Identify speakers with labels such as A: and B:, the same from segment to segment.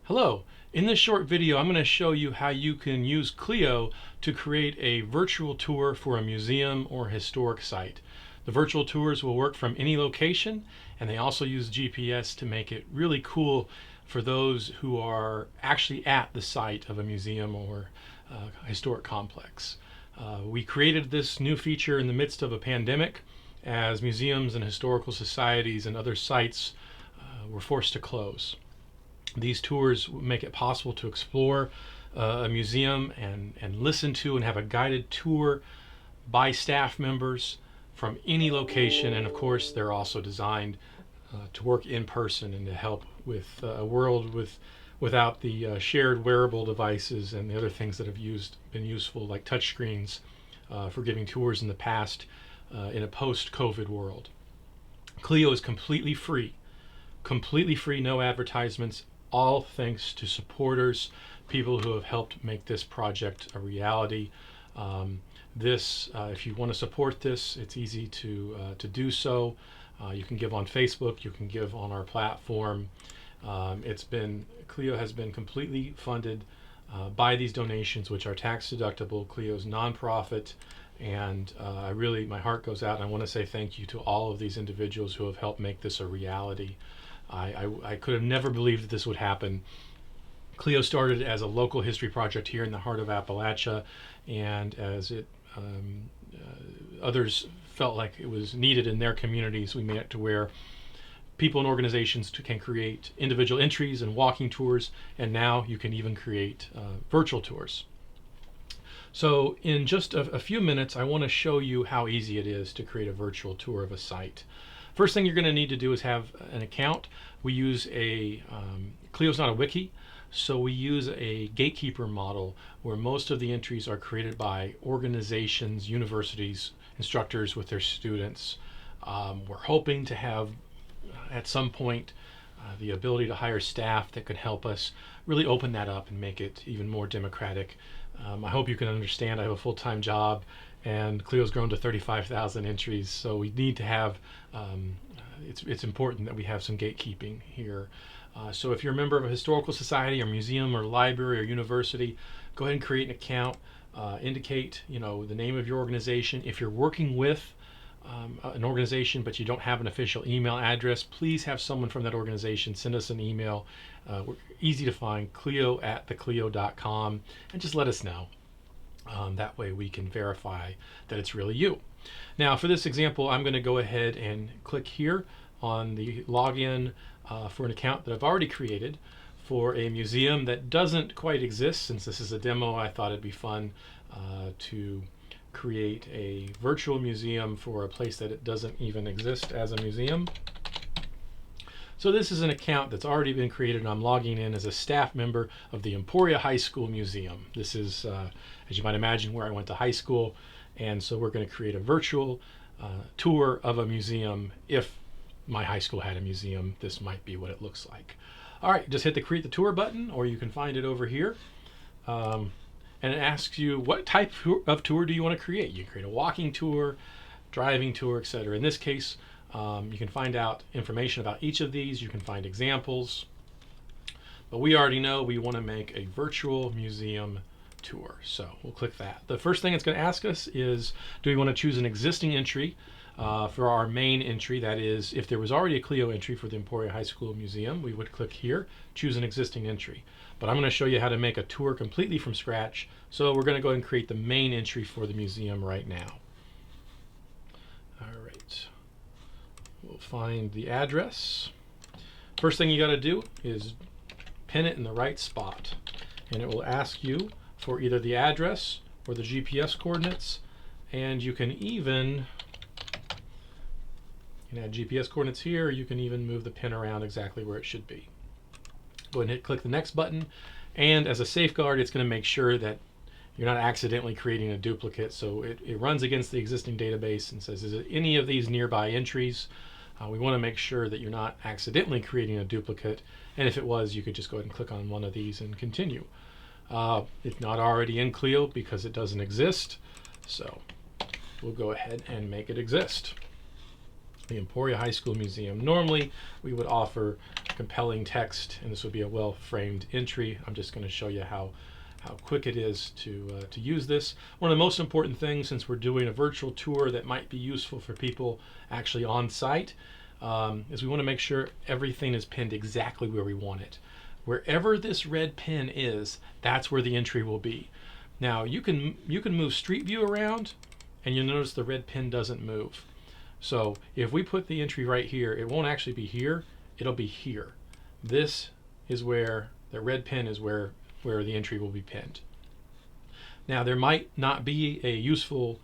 A: Hello, in this short video I'm going to show you how you can use Clio to create a virtual tour for a museum or historic site. The virtual tours will work from any location, and they also use GPS to make it really cool for those who are actually at the site of a museum or historic complex. We created this new feature in the midst of a pandemic as museums and historical societies and other sites were forced to close. These tours make it possible to explore a museum and listen to and have a guided tour by staff members from any location. And of course, they're also designed to work in person and to help with a world without the shared wearable devices and the other things that have been useful, like touchscreens for giving tours in the past in a post-COVID world. Clio is completely free, no advertisements, all thanks to supporters, people who have helped make this project a reality. If you want to support this, it's easy to do so. You can give on Facebook, you can give on our platform. Clio has been completely funded by these donations, which are tax deductible. Clio's nonprofit, and my heart goes out, and I want to say thank you to all of these individuals who have helped make this a reality. I could have never believed that this would happen. Clio started as a local history project here in the heart of Appalachia, and as others felt like it was needed in their communities, we made it to where people and organizations can create individual entries and walking tours, and now you can even create virtual tours. So in just a few minutes, I want to show you how easy it is to create a virtual tour of a site. First thing you're going to need to do is have an account. We use Clio's not a wiki, so we use a gatekeeper model where most of the entries are created by organizations, universities, instructors with their students. We're hoping to have at some point the ability to hire staff that could help us really open that up and make it even more democratic. I hope you can understand I have a full-time job, and Clio's grown to 35,000 entries, so we need to have, it's important that we have some gatekeeping here. So if you're a member of a historical society or museum or library or university, go ahead and create an account, indicate the name of your organization. If you're working with an organization but you don't have an official email address, please have someone from that organization send us an email. We're easy to find, clio@theclio.com, and just let us know. That way we can verify that it's really you. Now for this example, I'm going to go ahead and click here on the login for an account that I've already created for a museum that doesn't quite exist. Since this is a demo, I thought it'd be fun to create a virtual museum for a place that it doesn't even exist as a museum. So this is an account that's already been created, and I'm logging in as a staff member of the Emporia High School Museum. This is, as you might imagine, where I went to high school, and so we're going to create a virtual tour of a museum. If my high school had a museum, this might be what it looks like. All right, just hit the Create the Tour button, or you can find it over here. And it asks you what type of tour do you want to create. You can create a walking tour, driving tour, etc. In this case, you can find out information about each of these. You can find examples. But we already know we want to make a virtual museum tour. So we'll click that. The first thing it's going to ask us is, do we want to choose an existing entry for our main entry? That is, if there was already a Clio entry for the Emporia High School Museum, we would click here, choose an existing entry. But I'm going to show you how to make a tour completely from scratch. So we're going to go ahead and create the main entry for the museum right now. All right. We'll find the address. First thing you got to do is pin it in the right spot. And it will ask you for either the address or the GPS coordinates. And you can even add GPS coordinates here. You can even move the pin around exactly where it should be. Go ahead and click the next button, and as a safeguard, it's going to make sure that you're not accidentally creating a duplicate. So it runs against the existing database and says, is it any of these nearby entries? We want to make sure that you're not accidentally creating a duplicate, and if it was, you could just go ahead and click on one of these and continue. It's not already in Clio because it doesn't exist, so we'll go ahead and make it exist. The Emporia High School Museum. Normally we would offer compelling text, and this would be a well-framed entry. I'm just going to show you how quick it is to use this. One of the most important things, since we're doing a virtual tour that might be useful for people actually on site, is we want to make sure everything is pinned exactly where we want it. Wherever this red pin is, that's where the entry will be. Now you can move Street View around, and you'll notice the red pin doesn't move. So if we put the entry right here, it won't actually be here, it'll be here. This is where the red pin is where the entry will be pinned. Now there might not be a useful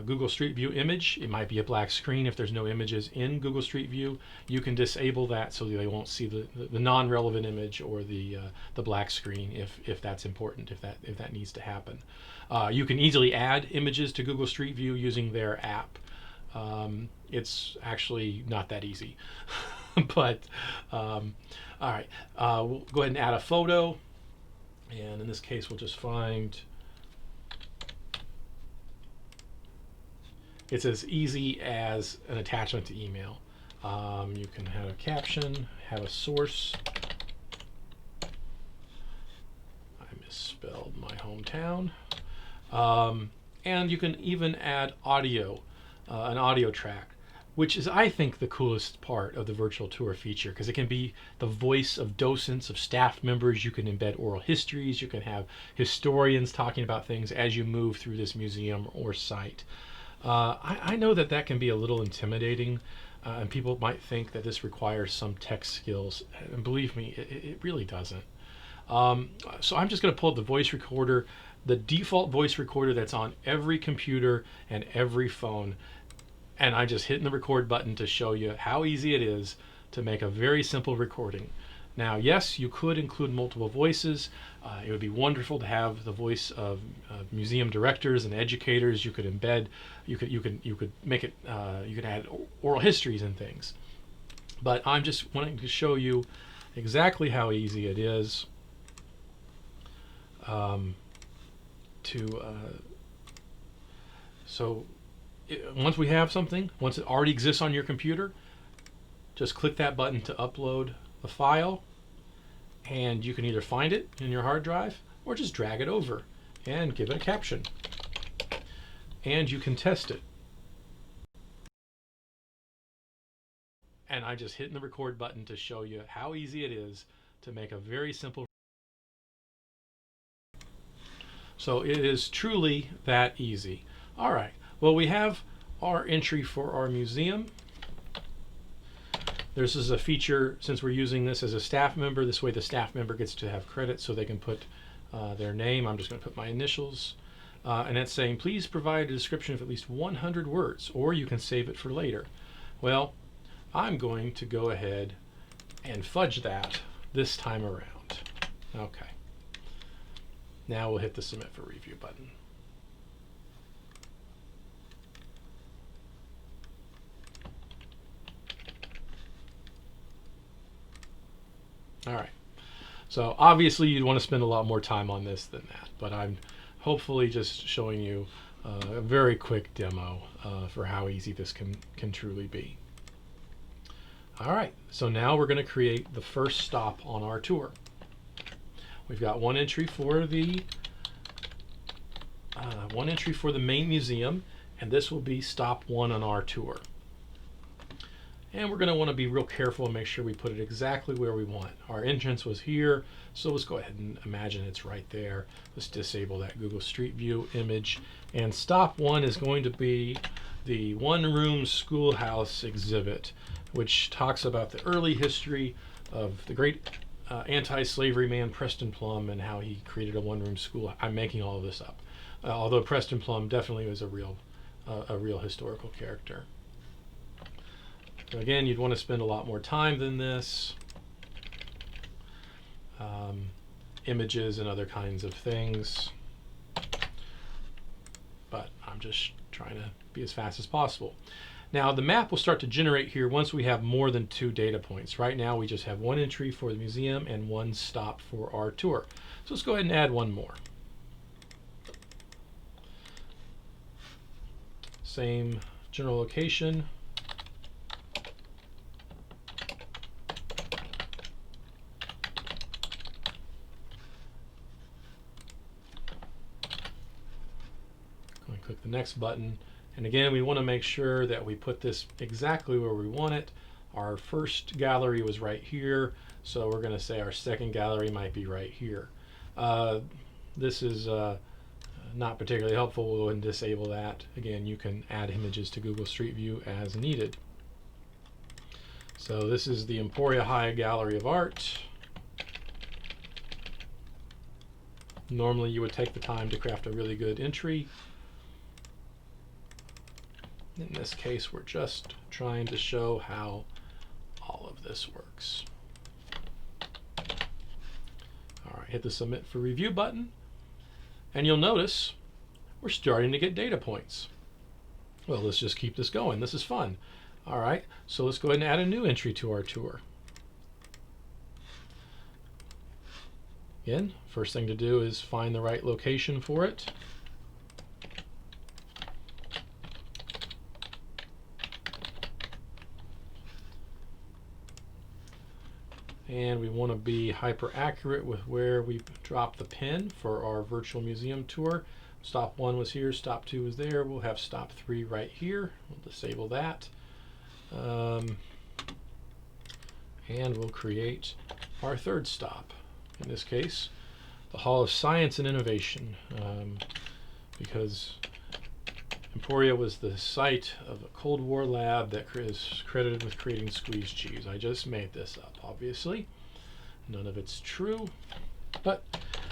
A: Google Street View image. It might be a black screen if there's no images in Google Street View. You can disable that so they won't see the non-relevant image or the black screen if that's important, if that needs to happen. You can easily add images to Google Street View using their app. It's actually not that easy, but all right. We'll go ahead and add a photo, and in this case, we'll just find. It's as easy as an attachment to email. You can have a caption, have a source. I misspelled my hometown. And you can even add audio, an audio track, which is, I think, the coolest part of the virtual tour feature, because it can be the voice of docents, of staff members. You can embed oral histories. You can have historians talking about things as you move through this museum or site. I know that can be a little intimidating, and people might think that this requires some tech skills, and believe me, it really doesn't. So I'm just going to pull up the voice recorder, the default voice recorder that's on every computer and every phone, and I'm just hitting the record button to show you how easy it is to make a very simple recording. Now, yes, you could include multiple voices. It would be wonderful to have the voice of museum directors and educators. You could embed, you could make it, you could add oral histories and things. But I'm just wanting to show you exactly how easy it is once we have something, once it already exists on your computer, just click that button to upload the file, and you can either find it in your hard drive or just drag it over and give it a caption, and you can test it. And I'm just hitting the record button to show you how easy it is to make a very simple. So it is truly that easy. All right, well, we have our entry for our museum. This is a feature, since we're using this as a staff member, this way the staff member gets to have credit, so they can put their name. I'm just going to put my initials, and it's saying, please provide a description of at least 100 words, or you can save it for later. Well, I'm going to go ahead and fudge that this time around. Okay. Now we'll hit the Submit for Review button. All right. So obviously you'd want to spend a lot more time on this than that, but I'm hopefully just showing you a very quick demo for how easy this can truly be. All right, so now we're going to create the first stop on our tour. We've got one entry for the main museum, and this will be stop 1 on our tour. And we're going to want to be real careful and make sure we put it exactly where we want. Our entrance was here, so let's go ahead and imagine it's right there. Let's disable that Google Street View image. And stop 1 is going to be the one-room schoolhouse exhibit, which talks about the early history of the great anti-slavery man Preston Plum and how he created a one-room school. I'm making all of this up, although Preston Plum definitely was a real historical character. So again, you'd want to spend a lot more time than this. Images and other kinds of things. But I'm just trying to be as fast as possible. Now the map will start to generate here once we have more than 2 data points. Right now we just have 1 entry for the museum and 1 stop for our tour. So let's go ahead and add 1 more. Same general location. click the next button. And again, we want to make sure that we put this exactly where we want it. Our first gallery was right here, so we're going to say our second gallery might be right here. This is not particularly helpful. We'll go ahead and disable that. Again, you can add images to Google Street View as needed. So this is the Emporia High Gallery of Art. Normally you would take the time to craft a really good entry. In this case, we're just trying to show how all of this works. All right, hit the Submit for Review button, and you'll notice we're starting to get data points. Well, let's just keep this going. This is fun. All right, so let's go ahead and add a new entry to our tour. Again, first thing to do is find the right location for it. And we want to be hyper accurate with where we drop the pin for our virtual museum tour. Stop 1 was here, stop 2 was there. We'll have stop 3 right here. We'll disable that. And we'll create our third stop. In this case, the Hall of Science and Innovation, because Emporia was the site of a Cold War lab that is credited with creating squeezed cheese. I just made this up, obviously. None of it's true, but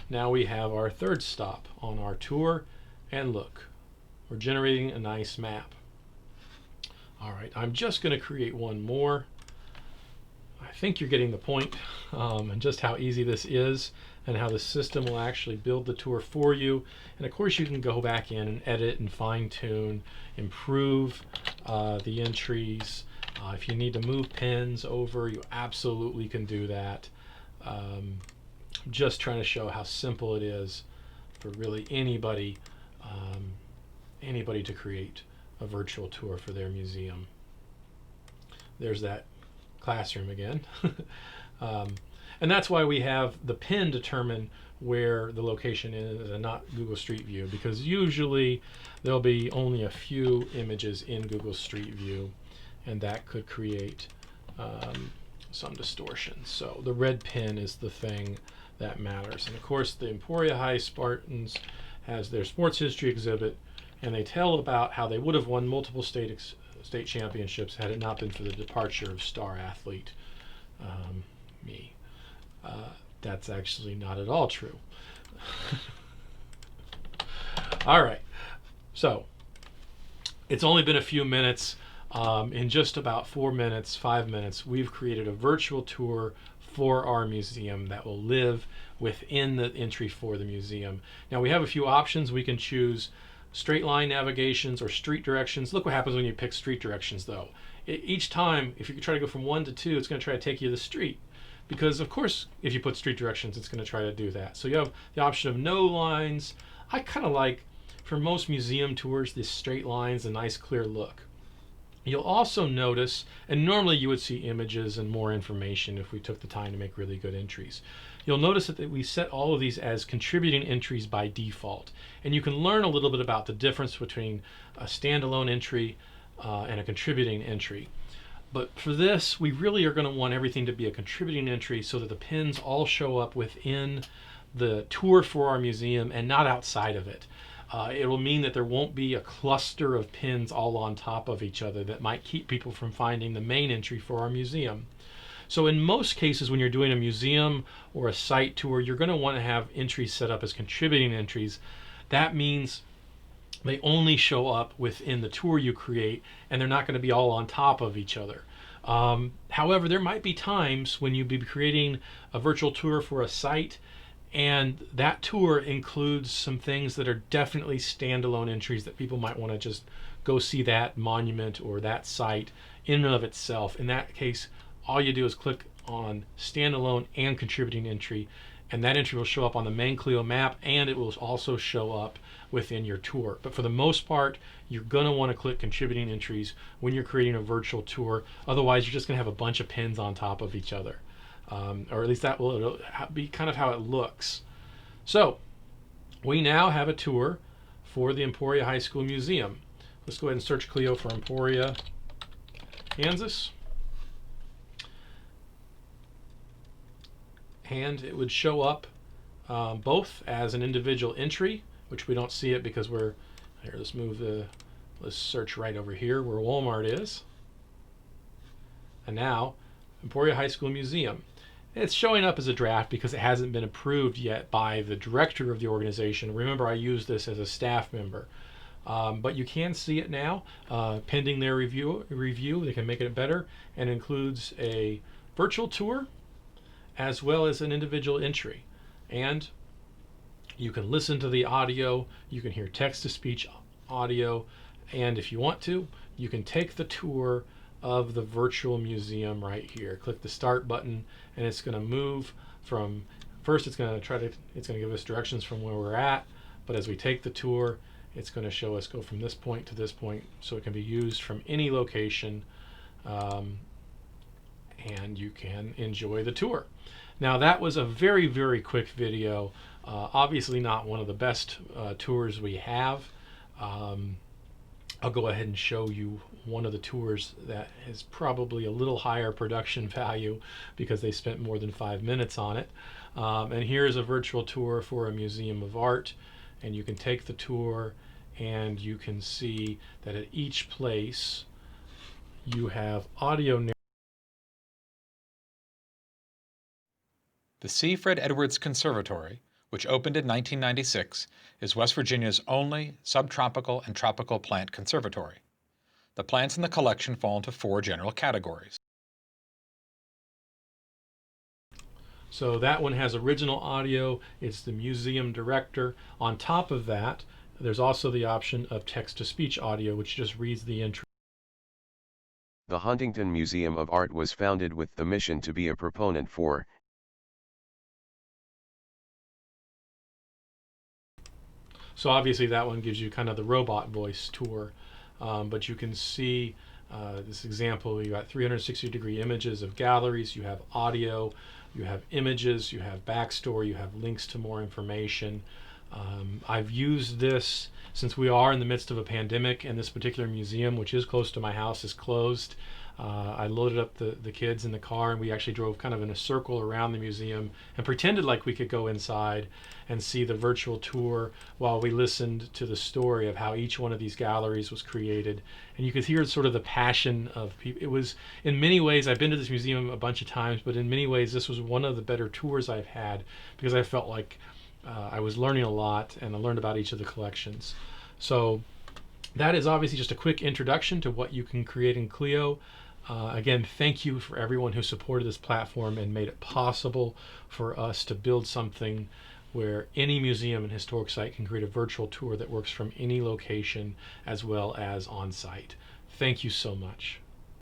A: now we have our third stop on our tour, and look, we're generating a nice map. All right, I'm just going to create one more. I think you're getting the point, and just how easy this is, and how the system will actually build the tour for you. And of course you can go back in and edit and fine-tune, improve the entries. If you need to move pins over, you absolutely can do that. I'm just trying to show how simple it is for really anybody to create a virtual tour for their museum. There's that classroom again. And that's why we have the pin determine where the location is and not Google Street View, because usually there'll be only a few images in Google Street View, and that could create some distortion. So the red pin is the thing that matters. And of course the Emporia High Spartans has their sports history exhibit, and they tell about how they would have won multiple state championships had it not been for the departure of star athlete me. That's actually not at all true. All right, so it's only been a few minutes. In just about 4 minutes, 5 minutes, we've created a virtual tour for our museum that will live within the entry for the museum. Now we have a few options. We can choose straight line navigations or street directions. Look what happens when you pick street directions though. Each time, if you try to go from 1 to 2, it's going to try to take you to the street. Because of course, if you put street directions, it's going to try to do that. So you have the option of no lines. I kind of like, for most museum tours, this straight lines, a nice clear look. You'll also notice, and normally you would see images and more information if we took the time to make really good entries. You'll notice that we set all of these as contributing entries by default. And you can learn a little bit about the difference between a standalone entry and a contributing entry. But for this, we really are going to want everything to be a contributing entry so that the pins all show up within the tour for our museum and not outside of it. It will mean that there won't be a cluster of pins all on top of each other that might keep people from finding the main entry for our museum. So in most cases, when you're doing a museum or a site tour, you're going to want to have entries set up as contributing entries. That means they only show up within the tour you create, and they're not going to be all on top of each other. However, there might be times when you'd be creating a virtual tour for a site, and that tour includes some things that are definitely standalone entries that people might want to just go see that monument or that site in and of itself. In that case, all you do is click on standalone and contributing entry, and that entry will show up on the main Clio map, and it will also show up within your tour. But for the most part, you're going to want to click contributing entries when you're creating a virtual tour. Otherwise, you're just going to have a bunch of pins on top of each other. Or at least that will be kind of how it looks. So we now have a tour for the Emporia High School Museum. Let's go ahead and search Clio for Emporia, Kansas. And it would show up both as an individual entry, which we don't see it because we're here. Let's search right over here where Walmart is. And now Emporia High School Museum. It's showing up as a draft because it hasn't been approved yet by the director of the organization. Remember, I used this as a staff member. But you can see it now, pending their review. They can make it better, and includes a virtual tour as well as an individual entry. And you can listen to the audio, you can hear text-to-speech audio, and if you want to, you can take the tour of the virtual museum right here. Click the start button, and it's going to move from, first it's going to give us directions from where we're at, but as we take the tour, it's going to show us go from this point to this point, so it can be used from any location, and you can enjoy the tour. Now that was a very, very quick video. Obviously not one of the best tours we have. I'll go ahead and show you one of the tours that is probably a little higher production value because they spent more than 5 minutes on it. And here's a virtual tour for a museum of art, and you can take the tour and you can see that at each place you have audio.
B: The C. Fred Edwards Conservatory, which opened in 1996, is West Virginia's only subtropical and tropical plant conservatory. The plants in the collection fall into 4 general categories.
A: So that one has original audio. It's the museum director. On top of that, there's also the option of text-to-speech audio, which just reads the entry.
C: The Huntington Museum of Art was founded with the mission to be a proponent for
A: So obviously that one gives you kind of the robot voice tour, but you can see this example. You got 360-degree images of galleries, you have audio, you have images, you have backstory, you have links to more information. I've used this since we are in the midst of a pandemic, and this particular museum, which is close to my house, is closed. I loaded up the kids in the car, and we actually drove kind of in a circle around the museum and pretended like we could go inside and see the virtual tour while we listened to the story of how each one of these galleries was created. And you could hear sort of the passion of people. It was, in many ways, I've been to this museum a bunch of times, but in many ways this was one of the better tours I've had because I felt like I was learning a lot, and I learned about each of the collections. So that is obviously just a quick introduction to what you can create in Clio. Again, thank you for everyone who supported this platform and made it possible for us to build something where any museum and historic site can create a virtual tour that works from any location as well as on site. Thank you so much.